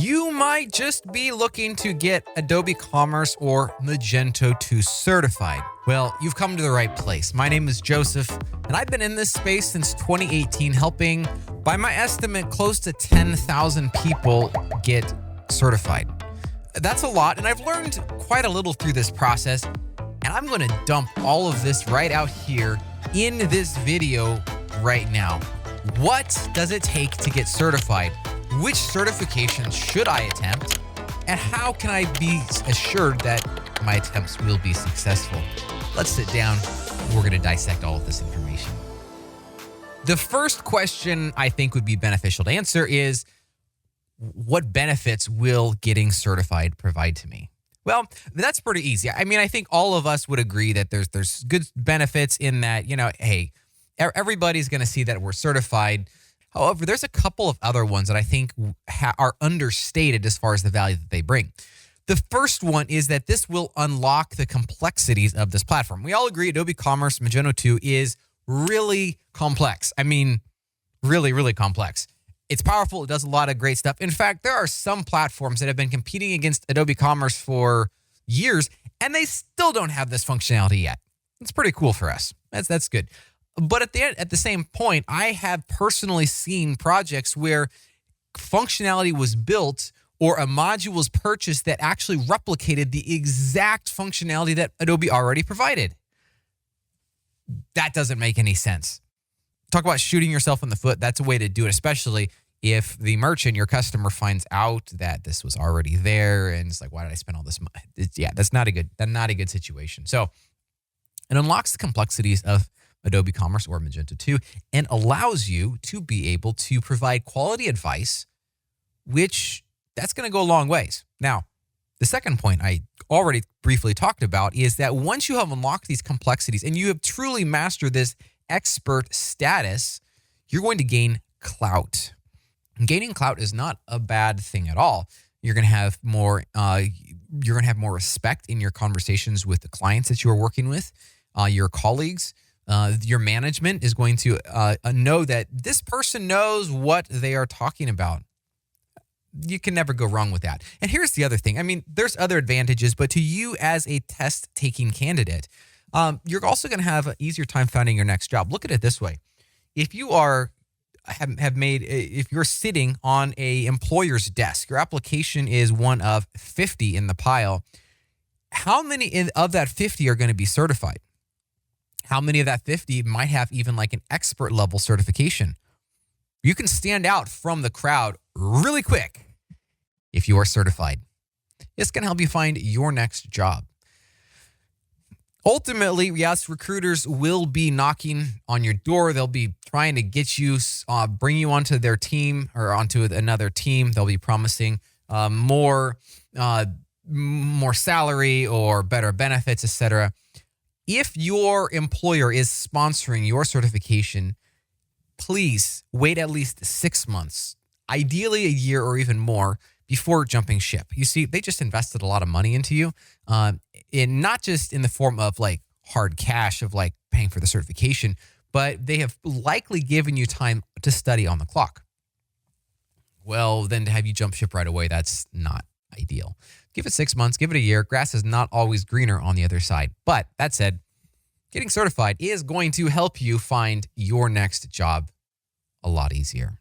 You might just be looking to get Adobe Commerce or Magento 2 certified. Well, you've come to the right place. My name is Joseph, and I've been in this space since 2018, helping, by my estimate, close to 10,000 people get certified. That's a lot, and I've learned quite a little through this process, and I'm going to dump all of this right out here in this video right now. What does it take to get certified? Which certifications should I attempt? And how can I be assured that my attempts will be successful? Let's sit down. We're going to dissect all of this information. The first question I think would be beneficial to answer is, what benefits will getting certified provide to me? Well, that's pretty easy. I mean, I think all of us would agree that there's good benefits in that, hey, everybody's going to see that we're certified. However, there's a couple of other ones that I think are understated as far as the value that they bring. The first one is that this will unlock the complexities of this platform. We all agree Adobe Commerce Magento 2 is really complex. I mean, really, really complex. It's powerful. It does a lot of great stuff. In fact, there are some platforms that have been competing against Adobe Commerce for years, and they still don't have this functionality yet. It's pretty cool for us. That's good. But at the same point, I have personally seen projects where functionality was built or a module was purchased that actually replicated the exact functionality that Adobe already provided. That doesn't make any sense. Talk about shooting yourself in the foot. That's a way to do it, especially if the merchant, your customer, finds out that this was already there and it's like, why did I spend all this money? That's not a good situation. So it unlocks the complexities of Adobe Commerce or Magento 2 and allows you to be able to provide quality advice, which that's going to go a long ways. Now, the second point I already briefly talked about is that once you have unlocked these complexities and you have truly mastered this expert status, you're going to gain clout. Gaining clout is not a bad thing at all. You're going to have more respect in your conversations with the clients that you are working with, your colleagues. Your management is going to know that this person knows what they are talking about. You can never go wrong with that. And here's the other thing. I mean, there's other advantages, but to you as a test-taking candidate, you're also going to have an easier time finding your next job. Look at it this way. If you if you're sitting on a employer's desk, your application is one of 50 in the pile, how many of that 50 are going to be certified? How many of that 50 might have even like an expert level certification? You can stand out from the crowd really quick if you are certified. It's going to help you find your next job. Ultimately, yes, recruiters will be knocking on your door. They'll be trying to get you, bring you onto their team or onto another team. They'll be promising more salary or better benefits, etc. If your employer is sponsoring your certification, please wait at least 6 months, ideally a year or even more, before jumping ship. You see, they just invested a lot of money into you, not just in the form of like hard cash of like paying for the certification, but they have likely given you time to study on the clock. Well, then to have you jump ship right away, that's not ideal. Give it 6 months, give it a year. Grass is not always greener on the other side. But that said, getting certified is going to help you find your next job a lot easier.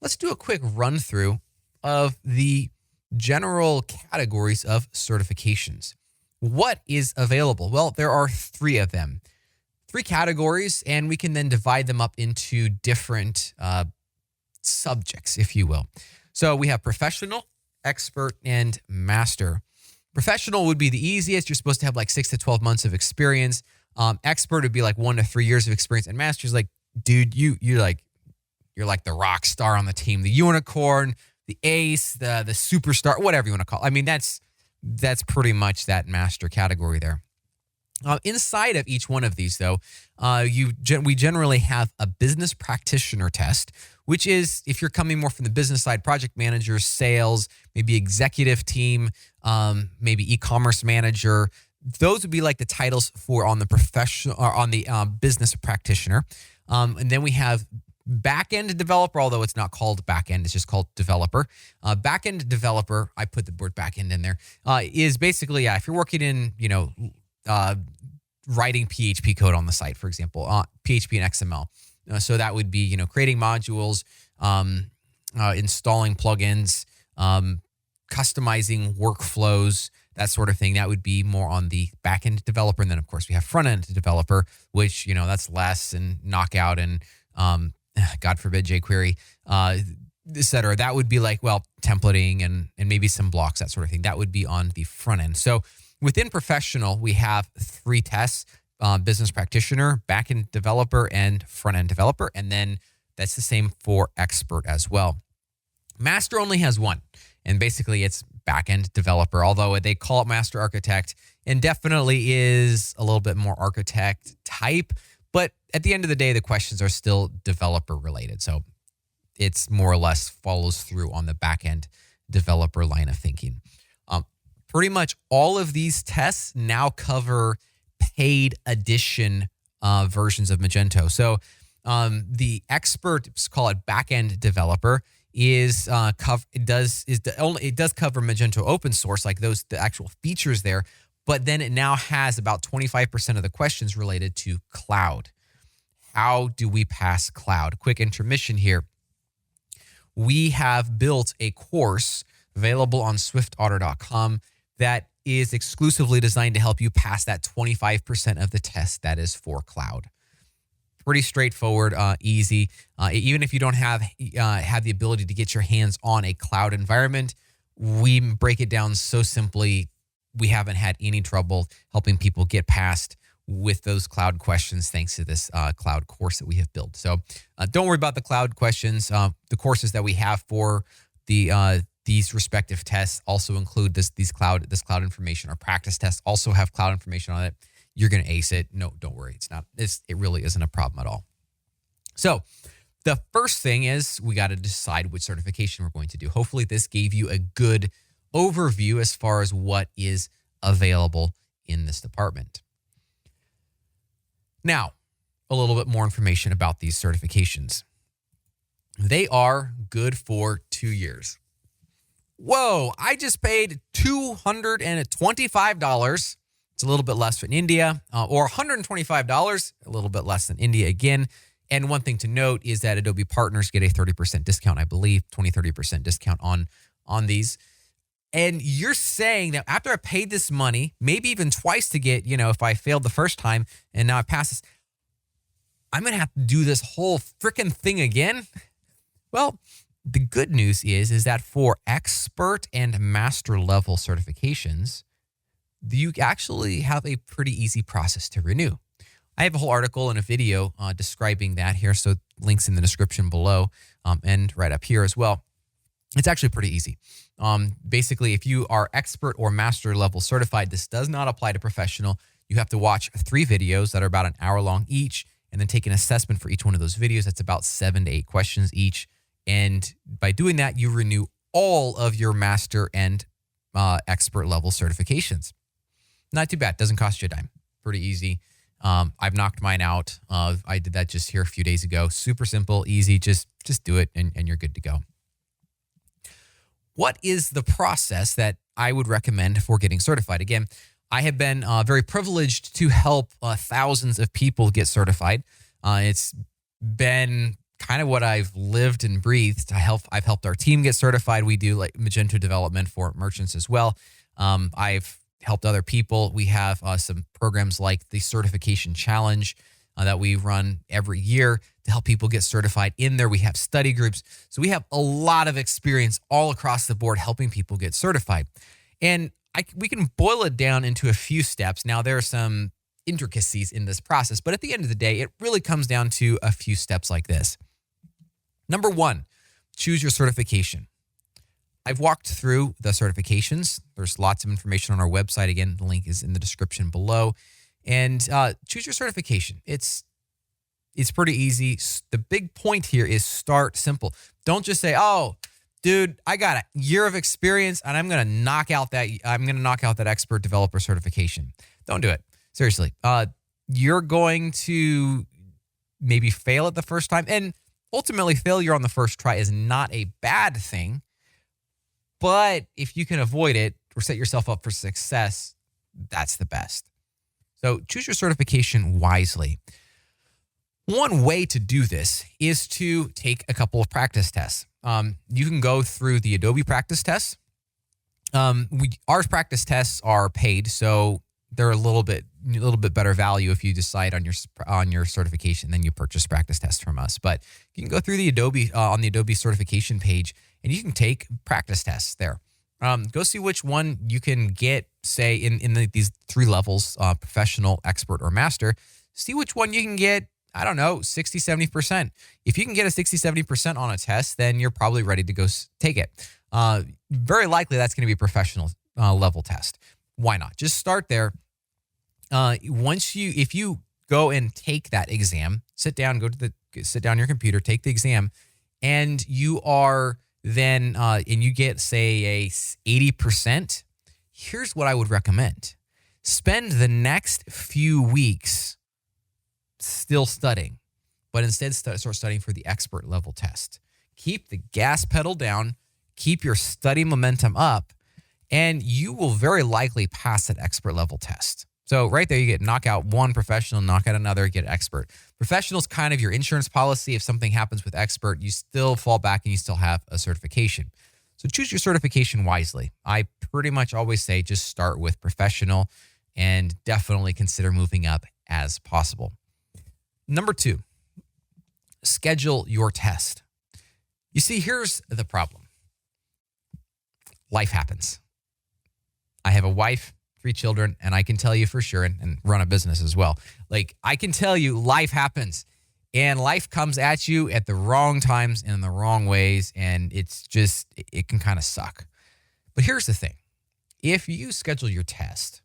Let's do a quick run through of the general categories of certifications. What is available? Well, there are 3 of them. 3 categories, and we can then divide them up into different subjects, if you will. So we have professional, expert, and master. Professional would be the easiest. You're supposed to have like 6 to 12 months of experience. Expert would be like 1 to 3 years of experience. And master's like, dude, you're like the rock star on the team, the unicorn, the ace, the superstar, whatever you want to call it. I mean, that's pretty much that master category there. Inside of each one of these, though, we generally have a business practitioner test, which is if you're coming more from the business side, project manager, sales, maybe executive team, maybe e-commerce manager. Those would be like the titles for on the professional or on the business practitioner. And then we have Backend developer, although it's not called backend, it's just called developer. Backend developer, I put the word backend in there, is basically, if you're working in, writing PHP code on the site, for example, PHP and XML. So that would be, creating modules, installing plugins, customizing workflows, that sort of thing. That would be more on the backend developer. And then, of course, we have front-end developer, which, that's less and Knockout and, God forbid, jQuery, et cetera. That would be like, templating and maybe some blocks, that sort of thing. That would be on the front end. So within professional, we have 3 tests: business practitioner, backend developer, and front-end developer. And then that's the same for expert as well. Master only has 1, and basically it's backend developer, although they call it master architect and definitely is a little bit more architect type. But at the end of the day, the questions are still developer related. So it's more or less follows through on the backend developer line of thinking. Pretty much all of these tests now cover paid edition versions of Magento. So the experts call it backend developer it does cover Magento open source, like the actual features there, but then it now has about 25% of the questions related to cloud. How do we pass cloud? Quick intermission here. We have built a course available on SwiftOtter.com that is exclusively designed to help you pass that 25% of the test that is for cloud. Pretty straightforward, easy. Even if you don't have the ability to get your hands on a cloud environment, we break it down so simply. We haven't had any trouble helping people get past with those cloud questions thanks to this cloud course that we have built. So don't worry about the cloud questions. The courses that we have for these respective tests also include this cloud information. Our practice tests also have cloud information on it. You're going to ace it. No, don't worry. It really isn't a problem at all. So the first thing is we got to decide which certification we're going to do. Hopefully this gave you a good overview as far as what is available in this department. Now, a little bit more information about these certifications. They are good for 2 years. Whoa, I just paid $225. It's a little bit less in India, or $125, a little bit less than India again. And one thing to note is that Adobe partners get a 30% discount, I believe, 30% discount on these. And you're saying that after I paid this money, maybe even twice to get, if I failed the first time and now I pass this, I'm going to have to do this whole freaking thing again? Well, the good news is that for expert and master level certifications, you actually have a pretty easy process to renew. I have a whole article and a video describing that here, so links in the description below and right up here as well. It's actually pretty easy. Basically, if you are expert or master level certified, this does not apply to professional. You have to watch 3 videos that are about an hour long each, and then take an assessment for each one of those videos. That's about 7 to 8 questions each. And by doing that, you renew all of your master and expert level certifications. Not too bad. Doesn't cost you a dime. Pretty easy. I've knocked mine out. I did that just here a few days ago. Super simple, easy. Just do it and you're good to go. What is the process that I would recommend for getting certified? Again, I have been very privileged to help thousands of people get certified. It's been kind of what I've lived and breathed. I've helped our team get certified. We do like Magento development for merchants as well. I've helped other people. We have some programs like the Certification Challenge that we run every year to help people get certified. In there, we have study groups. So we have a lot of experience all across the board helping people get certified. And we can boil it down into a few steps. Now, there are some intricacies in this process, but at the end of the day, it really comes down to a few steps like this. Number 1, choose your certification. I've walked through the certifications. There's lots of information on our website. Again, the link is in the description below. And choose your certification. It's pretty easy. The big point here is start simple. Don't just say, "Oh, dude, I got a year of experience and I'm going to knock out that expert developer certification." Don't do it. Seriously. You're going to maybe fail it the first time. And Ultimately, failure on the first try is not a bad thing, but if you can avoid it or set yourself up for success, that's the best. So choose your certification wisely. One way to do this is to take a couple of practice tests. You can go through the Adobe practice tests. Our practice tests are paid, so they're a little bit better value if you decide on your certification, then you purchase practice tests from us. But you can go through the Adobe on the Adobe certification page, and you can take practice tests there. Go see which one you can get, say in these 3 levels: professional, expert, or master. See which one you can get. I don't know, 60, 70%. If you can get a 60, 70% on a test, then you're probably ready to go take it. Very likely that's going to be a professional level test. Why not? Just start there. If you go and take that exam, sit down on your computer, take the exam, and you are then, and you get, say, a 80%, here's what I would recommend. Spend the next few weeks still studying, but instead start studying for the expert level test. Keep the gas pedal down, keep your study momentum up, and you will very likely pass that expert level test. So right there, you get knockout 1 professional, knockout another, get expert. Professional is kind of your insurance policy. If something happens with expert, you still fall back and you still have a certification. So choose your certification wisely. I pretty much always say just start with professional and definitely consider moving up as possible. Number 2, schedule your test. You see, here's the problem. Life happens. I have a wife, 3 children, and I can tell you for sure, and run a business as well. Like, I can tell you life happens, and life comes at you at the wrong times and in the wrong ways, and it can kind of suck. But here's the thing. If you schedule your test,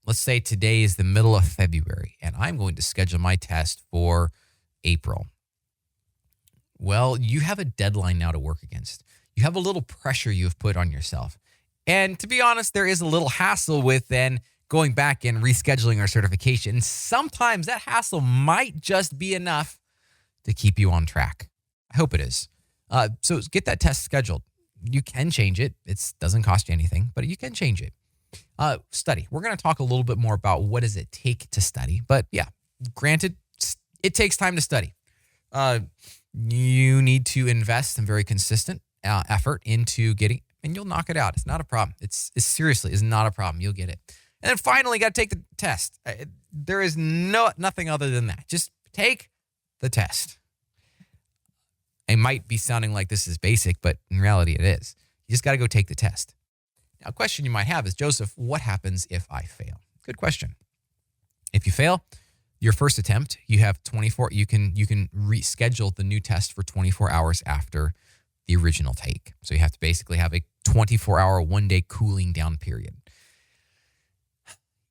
let's say today is the middle of February, and I'm going to schedule my test for April. Well, you have a deadline now to work against. You have a little pressure you've put on yourself. And to be honest, there is a little hassle with then going back and rescheduling our certification. Sometimes that hassle might just be enough to keep you on track. I hope it is. So get that test scheduled. You can change it. It doesn't cost you anything, but you can change it. Study. We're going to talk a little bit more about what does it take to study. But yeah, granted, it takes time to study. You need to invest some very consistent effort into getting, and you'll knock it out. It's not a problem. It's seriously is not a problem. You'll get it. And then finally, you got to take the test. There is nothing other than that. Just take the test. It might be sounding like this is basic, but in reality, it is. You just got to go take the test. Now, a question you might have is, Joseph, what happens if I fail? Good question. If you fail, your first attempt, you have 24. You can reschedule the new test for 24 hours after the original take. So you have to basically have a 24-hour, 1-day cooling down period.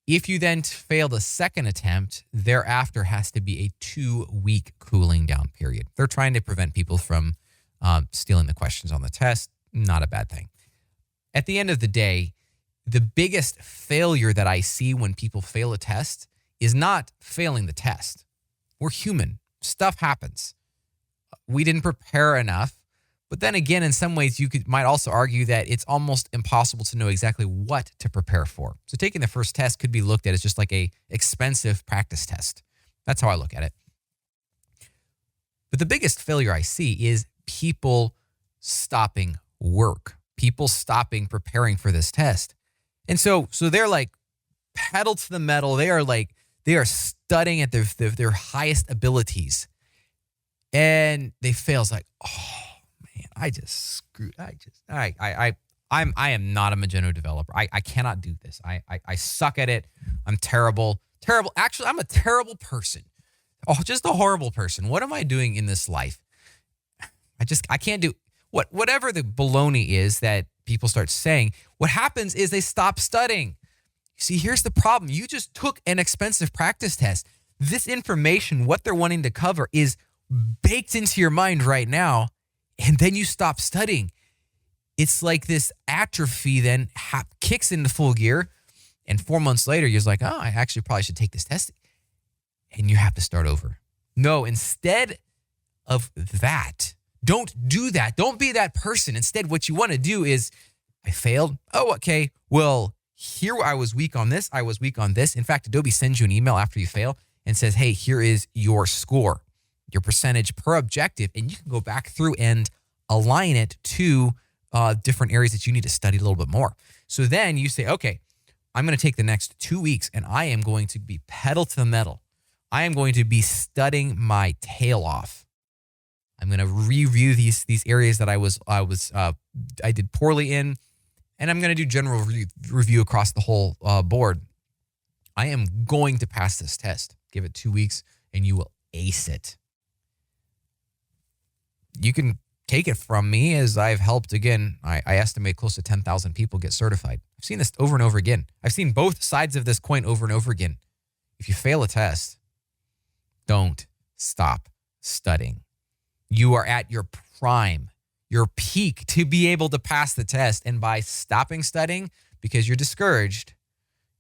If you then fail the second attempt, thereafter has to be a 2-week cooling down period. They're trying to prevent people from stealing the questions on the test. Not a bad thing. At the end of the day, the biggest failure that I see when people fail a test is not failing the test. We're human. Stuff happens. We didn't prepare enough. But then again, in some ways, you might also argue that it's almost impossible to know exactly what to prepare for. So taking the first test could be looked at as just like a expensive practice test. That's how I look at it. But the biggest failure I see is people stopping work, people stopping preparing for this test. And so they're like pedal to the metal. They are studying at their highest abilities. And they fail. It's like, oh, I just screwed. I am not a Magento developer. I cannot do this. I suck at it. I'm terrible. Actually, I'm a terrible person. Oh, just a horrible person. What am I doing in this life? I can't do whatever the baloney is that people start saying. What happens is they stop studying. You see, here's the problem. You just took an expensive practice test. This information, what they're wanting to cover, is baked into your mind right now. And then you stop studying. It's like this atrophy then kicks into full gear. And 4 months later, you're like, oh, I actually probably should take this test. And you have to start over. No, instead of that. Don't do that. Don't be that person. Instead, what you want to do is, I failed. Oh, okay. Well, here I was weak on this. I was weak on this. In fact, Adobe sends you an email after you fail and says, hey, here is your score, your percentage per objective. And you can go back through and align it to different areas that you need to study a little bit more. So then you say, okay, I'm going to take the next 2 weeks and I am going to be pedal to the metal. I am going to be studying my tail off. I'm going to review these areas that I did poorly in, and I'm going to do general review across the whole board. I am going to pass this test. Give it 2 weeks, and you will ace it. You can take it from me as I've helped, again, I estimate close to 10,000 people get certified. I've seen this over and over again. I've seen both sides of this coin over and over again. If you fail a test, don't stop studying. You are at your prime, your peak to be able to pass the test. And by stopping studying because you're discouraged,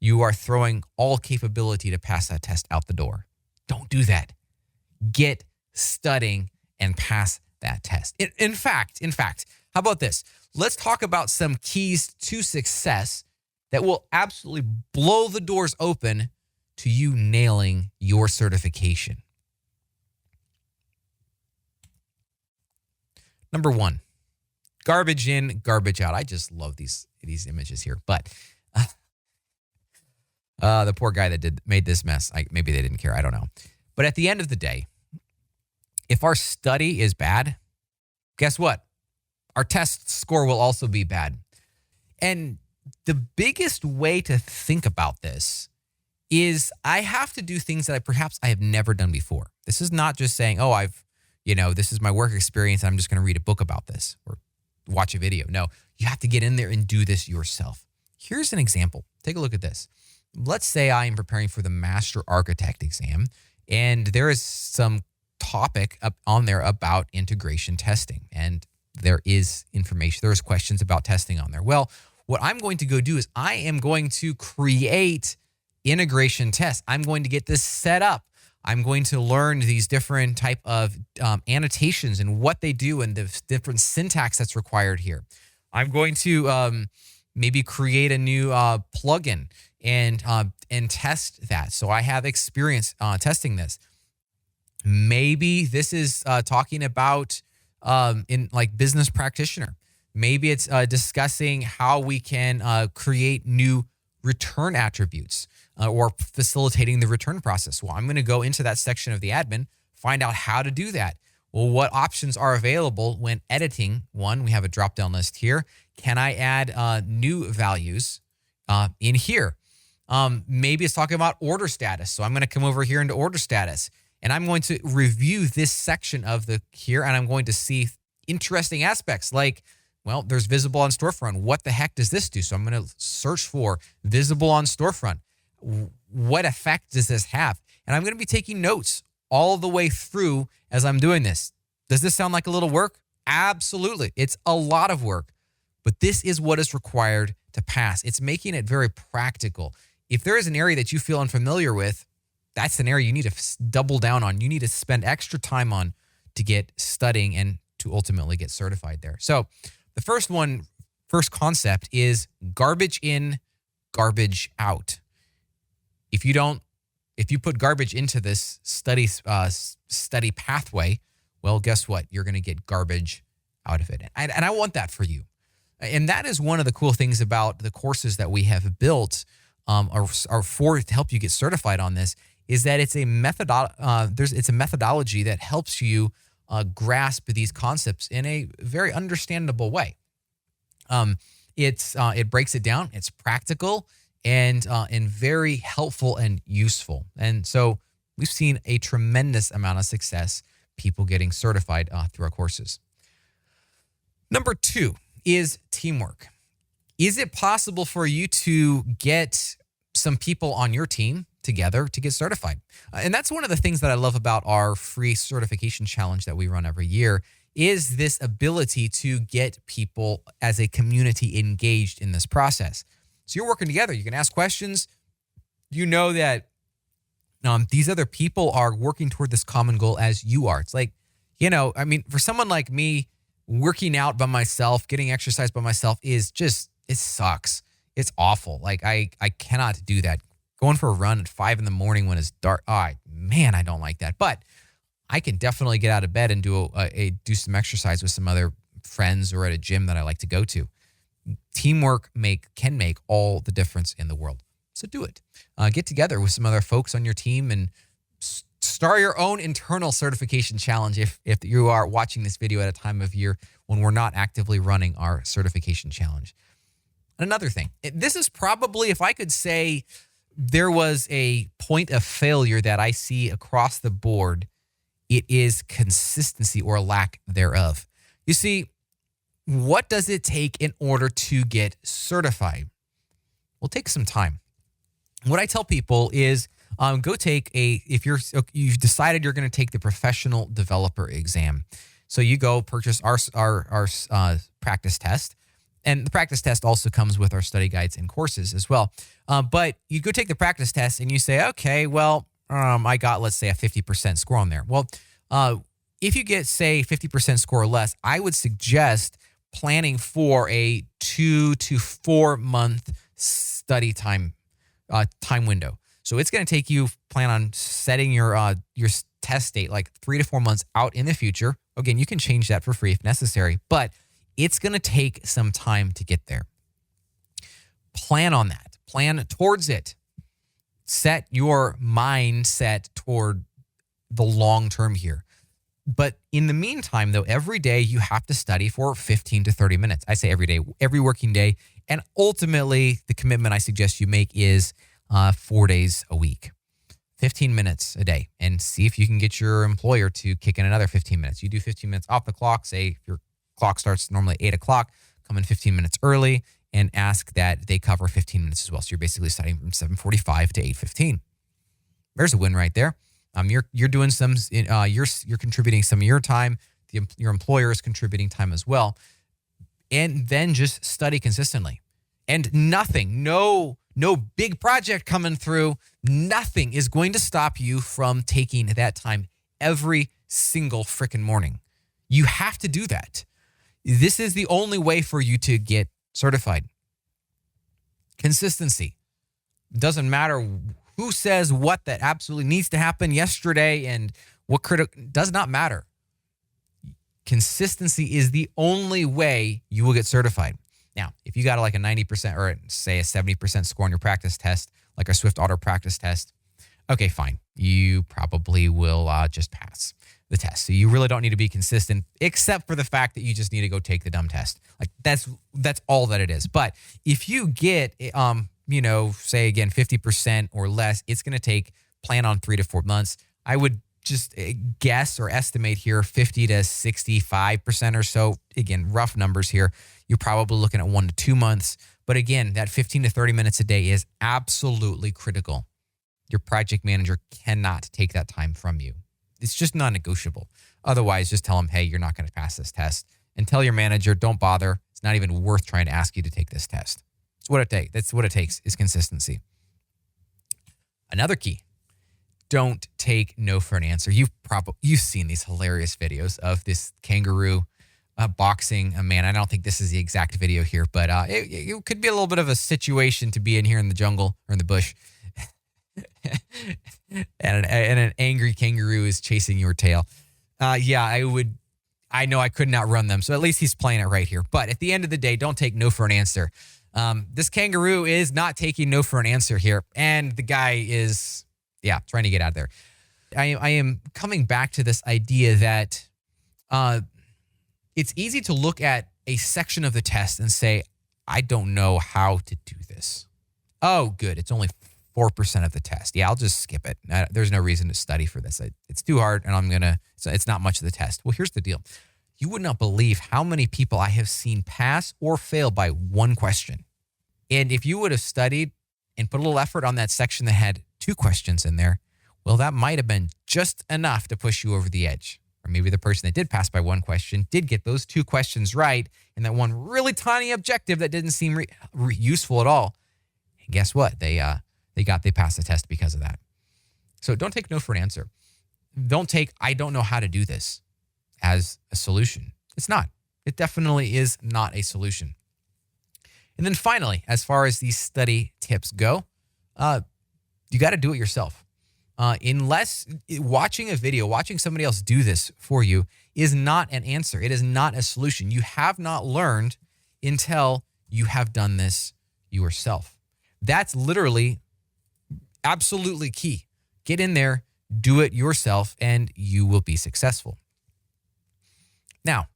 you are throwing all capability to pass that test out the door. Don't do that. Get studying and pass that test. In fact, how about this? Let's talk about some keys to success that will absolutely blow the doors open to you nailing your certification. Number 1, garbage in, garbage out. I just love these images here, but the poor guy that made this mess, maybe they didn't care. I don't know. But at the end of the day, if our study is bad, guess what? Our test score will also be bad. And the biggest way to think about this is I have to do things that I have never done before. This is not just saying, oh, this is my work experience and I'm just going to read a book about this or watch a video. No, you have to get in there and do this yourself. Here's an example. Take a look at this. Let's say I am preparing for the Master Architect exam and there is some topic up on there about integration testing. And there is information, there's questions about testing on there. Well, what I'm going to go do is I am going to create integration tests. I'm going to get this set up. I'm going to learn these different type of annotations and what they do and the different syntax that's required here. I'm going to maybe create a new plugin and test that. So I have experience testing this. Maybe this is talking about in like business practitioner. Maybe it's discussing how we can create new return attributes or facilitating the return process. Well, I'm going to go into that section of the admin, find out how to do that. Well, what options are available when editing? One, we have a drop-down list here. Can I add new values in here? Maybe it's talking about order status. So I'm going to come over here into order status. And I'm going to review this section of here, and I'm going to see interesting aspects like, well, there's visible on storefront. What the heck does this do? So I'm going to search for visible on storefront. What effect does this have? And I'm going to be taking notes all the way through as I'm doing this. Does this sound like a little work? Absolutely. It's a lot of work, but this is what is required to pass. It's making it very practical. If there is an area that you feel unfamiliar with, that's an area you need to double down on. You need to spend extra time on to get studying and to ultimately get certified there. So the first concept is garbage in, garbage out. If you put garbage into this study pathway, well, guess what? You're going to get garbage out of it. And I want that for you. And that is one of the cool things about the courses that we have built are for to help you get certified on this, is that it's a methodology that helps you grasp these concepts in a very understandable way. It breaks it down. It's practical and very helpful and useful. And so we've seen a tremendous amount of success, people getting certified through our courses. Number 2 is teamwork. Is it possible for you to get some people on your team together to get certified? And that's one of the things that I love about our free certification challenge that we run every year, is this ability to get people as a community engaged in this process. So you're working together. You can ask questions. You know that these other people are working toward this common goal as you are. It's like I mean, for someone like me, working out by myself, getting exercise by myself is just, it sucks. It's awful. Like I cannot do that. Going for a run at 5 a.m. when it's dark. Oh, man, I don't like that. But I can definitely get out of bed and do some exercise with some other friends or at a gym that I like to go to. Teamwork can make all the difference in the world. So do it. Get together with some other folks on your team and start your own internal certification challenge if you are watching this video at a time of year when we're not actively running our certification challenge. And another thing, this is probably, if I could say there was a point of failure that I see across the board, it is consistency or lack thereof. You see, what does it take in order to get certified? Well, take some time. What I tell people is go take you've decided you're going to take the professional developer exam. So you go purchase our practice test. And the practice test also comes with our study guides and courses as well. But you go take the practice test and you say, okay, well, I got, let's say, a 50% score on there. Well, if you get, say, 50% score or less, I would suggest planning for a 2 to 4 month study time window. So it's going to take you, plan on setting your test date like 3 to 4 months out in the future. Again, you can change that for free if necessary, but it's going to take some time to get there. Plan on that. Plan towards it. Set your mindset toward the long term here. But in the meantime, though, every day you have to study for 15 to 30 minutes. I say every day, every working day. And ultimately, the commitment I suggest you make is 4 days a week, 15 minutes a day, and see if you can get your employer to kick in another 15 minutes. You do 15 minutes off the clock. Say if your clock starts normally at 8 o'clock, come in 15 minutes early and ask that they cover 15 minutes as well. So you're basically studying from 7:45 to 8:15. There's a win right there. You're doing some, you're contributing some of your time. Your employer is contributing time as well. And then just study consistently. And nothing, no big project coming through, nothing is going to stop you from taking that time every single freaking morning. You have to do that. This is the only way for you to get certified. Consistency. Doesn't matter who says what that absolutely needs to happen yesterday and what does not matter. Consistency is the only way you will get certified. Now, if you got like a 90% or say a 70% score on your practice test, like our SwiftOtter practice test, okay, fine. You probably will just pass the test. So you really don't need to be consistent, except for the fact that you just need to go take the dumb test. Like that's all that it is. But if you get, say again, 50% or less, it's going to plan on 3 to 4 months. I would just guess or estimate here 50 to 65% or so. Again, rough numbers here. You're probably looking at 1 to 2 months. But again, that 15 to 30 minutes a day is absolutely critical. Your project manager cannot take that time from you. It's just non-negotiable. Otherwise, just tell them, hey, you're not going to pass this test. And tell your manager, don't bother. It's not even worth trying to ask you to take this test. That's what it takes is consistency. Another key. Don't take no for an answer. You've seen these hilarious videos of this kangaroo boxing a man. I don't think this is the exact video here, but it could be a little bit of a situation to be in here in the jungle or in the bush. and an angry kangaroo is chasing your tail. I know I could not run them. So at least he's playing it right here. But at the end of the day, don't take no for an answer. This kangaroo is not taking no for an answer here. And the guy is, trying to get out of there. I am coming back to this idea that it's easy to look at a section of the test and say, I don't know how to do this. Oh, good. It's only 4% of the test. Yeah, I'll just skip it. There's no reason to study for this. It's too hard and it's not much of the test. Well, here's the deal. You would not believe how many people I have seen pass or fail by one question. And if you would have studied and put a little effort on that section that had 2 questions in there, well, that might have been just enough to push you over the edge. Or maybe the person that did pass by one question did get those 2 questions right and that one really tiny objective that didn't seem useful at all. And guess what? They passed the test because of that. So don't take no for an answer. Don't take, I don't know how to do this. as a solution. It's not. It definitely is not a solution. And then finally, as far as these study tips go, you got to do it yourself. Unless watching a video, watching somebody else do this for you is not an answer. It is not a solution. You have not learned until you have done this yourself. That's literally absolutely key. Get in there, do it yourself, and you will be successful. Now,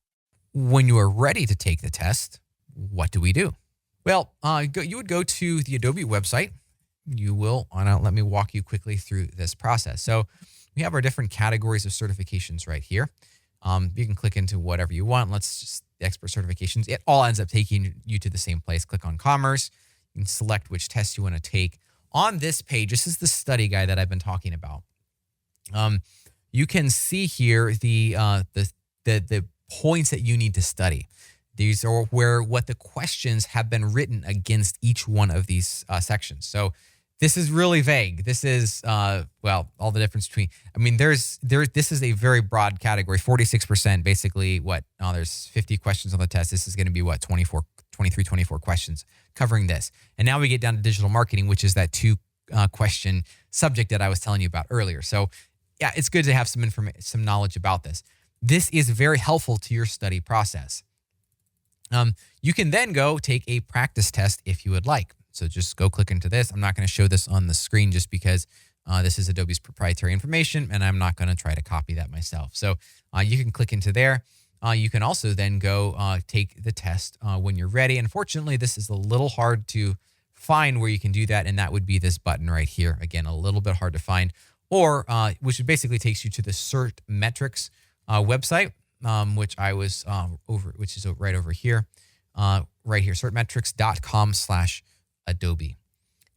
when you are ready to take the test, what do we do? Well, you would go to the Adobe website. You will, let me walk you quickly through this process. So we have our different categories of certifications right here. You can click into whatever you want. Let's just expert certifications. It all ends up taking you to the same place. Click on commerce. You can select which test you want to take. On this page, this is the study guide that I've been talking about. You can see here the points that you need to study. These are what the questions have been written against each one of these sections. So this is really vague. This is, all the difference between, this is a very broad category, 46%, basically there's 50 questions on the test. This is going to be 24 questions covering this. And now we get down to digital marketing, which is that 2 question subject that I was telling you about earlier. So yeah, it's good to have some knowledge about this. This is very helpful to your study process. You can then go take a practice test if you would like. So just go click into this. I'm not going to show this on the screen just because this is Adobe's proprietary information, and I'm not going to try to copy that myself. So you can click into there. You can also then go take the test when you're ready. Unfortunately, this is a little hard to find where you can do that, and that would be this button right here. Again, a little bit hard to find, or which basically takes you to the Cert Metrics website, which I was which is right over here, right here, certmetrics.com/Adobe.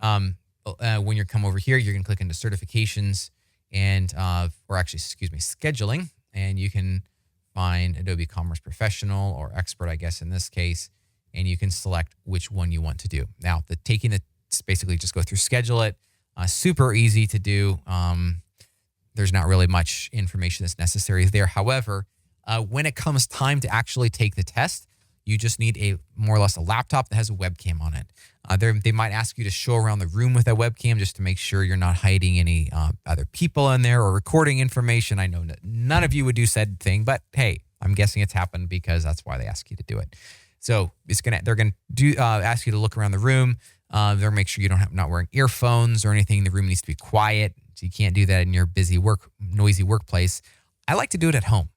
When you come over here, you're going to click into certifications and, scheduling, and you can find Adobe Commerce Professional or Expert, I guess, in this case, and you can select which one you want to do. Now, it's basically just go through, schedule it. Super easy to do. There's not really much information that's necessary there. However, when it comes time to actually take the test, you just need more or less a laptop that has a webcam on it. They might ask you to show around the room with that webcam just to make sure you're not hiding any other people in there or recording information. I know none of you would do said thing, but hey, I'm guessing it's happened because that's why they ask you to do it. So they're gonna ask you to look around the room. They'll make sure you not wearing earphones or anything. The room needs to be quiet, so you can't do that in your busy noisy workplace. I like to do it at home.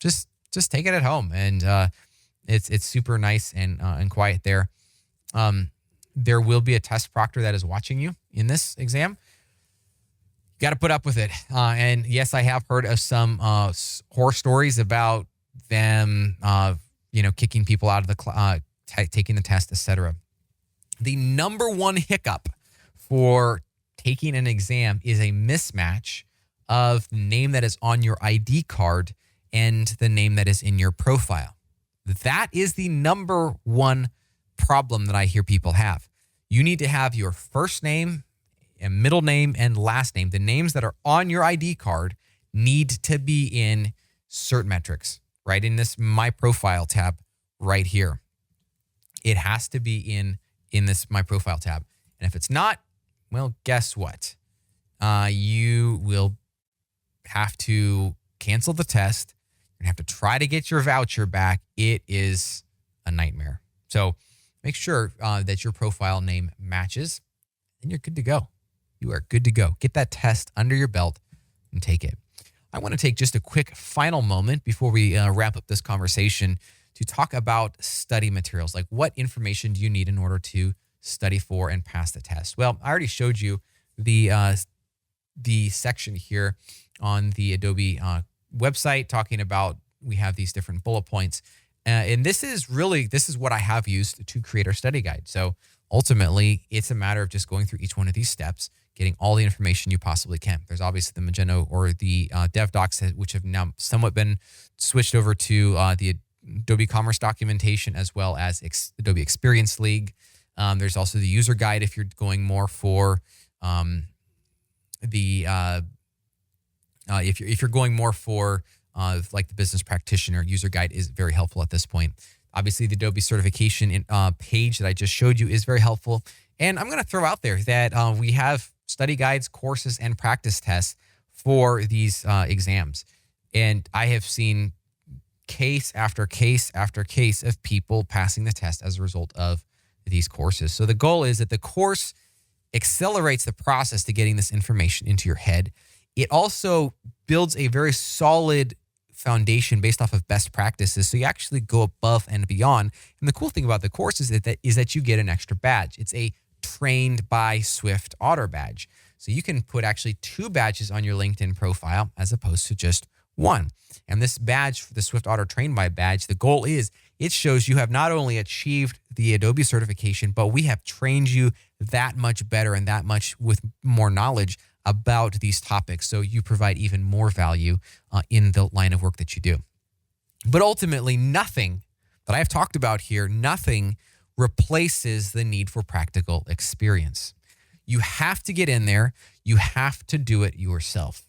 Just take it at home, and it's super nice and quiet there. There will be a test proctor that is watching you in this exam. You got to put up with it. And yes, I have heard of some horror stories about them, kicking people out of the taking the test, etc. The number one hiccup for taking an exam is a mismatch of the name that is on your ID card and the name that is in your profile. That is the number one problem that I hear people have. You need to have your first name and middle name and last name. The names that are on your ID card need to be in Cert Metrics, right in this My Profile tab right here. It has to be in this My Profile tab. And if it's not, well, guess what? You will have to cancel the test. You're going to have to try to get your voucher back. It is a nightmare. So make sure that your profile name matches, and you're good to go. You are good to go. Get that test under your belt and take it. I want to take just a quick final moment before we wrap up this conversation to talk about study materials. Like, what information do you need in order to study for and pass the test? Well, I already showed you the section here on the Adobe website talking about, we have these different bullet points. And this is what I have used to create our study guide. So ultimately, it's a matter of just going through each one of these steps, getting all the information you possibly can. There's obviously the Magento or the Dev Docs, which have now somewhat been switched over to the Adobe Commerce documentation, as well as Adobe Experience League. There's also the user guide if you're going more for if you're going more for like the business practitioner user guide is very helpful at this point. Obviously, the Adobe certification page that I just showed you is very helpful. And I'm going to throw out there that we have study guides, courses, and practice tests for these exams. And I have seen case after case after case of people passing the test as a result of these courses. So the goal is that the course accelerates the process to getting this information into your head. It also builds a very solid foundation based off of best practices. So you actually go above and beyond. And the cool thing about the course is that you get an extra badge. It's a trained by SwiftOtter badge. So you can put actually 2 badges on your LinkedIn profile as opposed to just 1. And this badge, for the SwiftOtter trained by badge, the goal is it shows you have not only achieved the Adobe certification, but we have trained you that much better and that much with more knowledge about these topics. So you provide even more value in the line of work that you do. But ultimately, nothing that I've talked about here, nothing replaces the need for practical experience. You have to get in there. You have to do it yourself.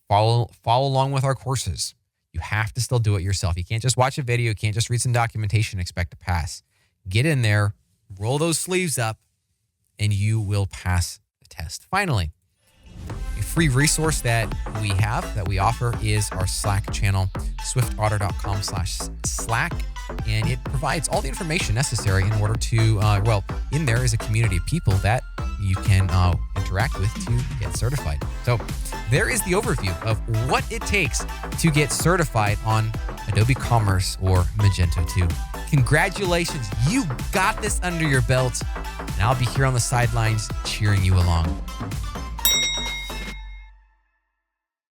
Follow along with our courses. You have to still do it yourself. You can't just watch a video. You can't just read some documentation and expect to pass. Get in there, roll those sleeves up, and you will pass the test. Finally, a free resource that we offer is our Slack channel, swiftotter.com/Slack. And it provides all the information necessary in order to, in there is a community of people that you can interact with to get certified. So there is the overview of what it takes to get certified on Adobe Commerce or Magento 2. Congratulations, you got this under your belt, and I'll be here on the sidelines cheering you along.